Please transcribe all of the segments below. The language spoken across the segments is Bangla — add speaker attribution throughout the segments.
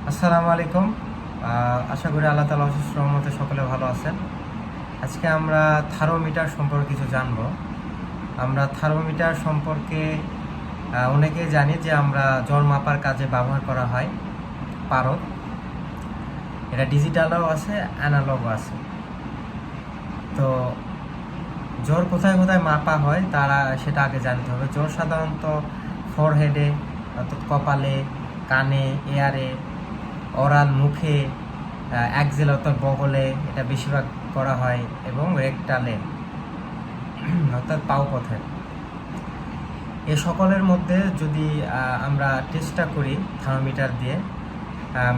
Speaker 1: আসসালামু আলাইকুম। আশা করি আল্লাহ তাআলা অশেষ রহমতে সকলে ভালো আছেন। আজকে আমরা থার্মোমিটার সম্পর্কে কিছু জানব। আমরা থার্মোমিটার সম্পর্কে অনেকেই জানি যে আমরা জ্বর মাপার কাজে ব্যবহার করা হয় পারদ। এটা ডিজিটালও আছে, অ্যানালগও আছে। তো জ্বর কোথায় কোথায় মাপা হয় সেটা আগে জানতে হবে। জ্বর সাধারণত ফরহেডে অর্থাৎ কপালে, কানে, এয়ারে, ওরাল মুখে, অ্যাক্সেল অর্থাৎ বগলে এটা বেশিরভাগ করা হয়, এবং রেকটালে অর্থাৎ পাওপথে। এ সকলের মধ্যে যদি আমরা টেস্টটা করি থার্মোমিটার দিয়ে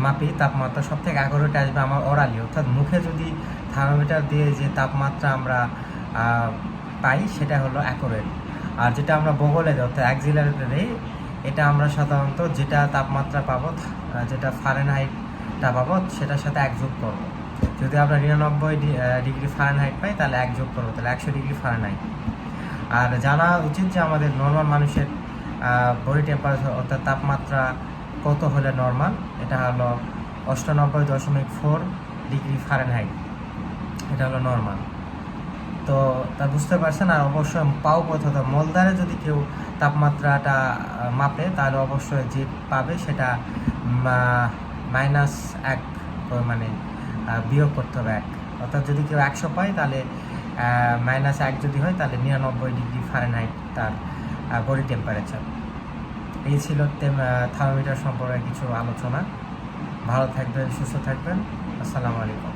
Speaker 1: মাপি তাপমাত্রা, সব থেকে অ্যাকুরেট আসবে আমার ওরালি, অর্থাৎ মুখে যদি থার্মোমিটার দিয়ে যে তাপমাত্রা আমরা পাই সেটা হলো অ্যাকুরেট। আর যেটা আমরা বগলে অর্থাৎ অ্যাক্সিলারেটরে, এটা আমরা সাধারণত যেটা তাপমাত্রা পাবো, যেটা ফারেনহাইটটা পাবো, সেটার সাথে এক যোগ করবো। যদি আমরা 99 ডিগ্রি ফারেনহাইট পাই তাহলে এক যোগ করবো, তাহলে 100 ডিগ্রি ফারেনহাইট। আর জানা উচিত যে আমাদের নর্মাল মানুষের বডি টেম্পারেচার অর্থাৎ তাপমাত্রা কত হলে নর্মাল, এটা হলো 98.4 ডিগ্রি ফারেনহাইট, এটা হলো নর্মাল। তো তা বুঝতে পারছেন। আর অবশ্যই পাওপথ অর্থাৎ মলদ্বারে যদি কেউ তাপমাত্রাটা মাপে তাহলে অবশ্যই যে পাবে সেটা -1 মানে বিয়োগ করতে হবে 1। অর্থাৎ যদি কেউ 100 পায় তাহলে -1 যদি হয় তাহলে 99 ডিগ্রি ফারেনহাইট তার বডি টেম্পারেচার। এই ছিল থার্মোমিটার সম্পর্কে কিছু আলোচনা। ভালো থাকবেন, সুস্থ থাকবেন। আসসালামু আলাইকুম।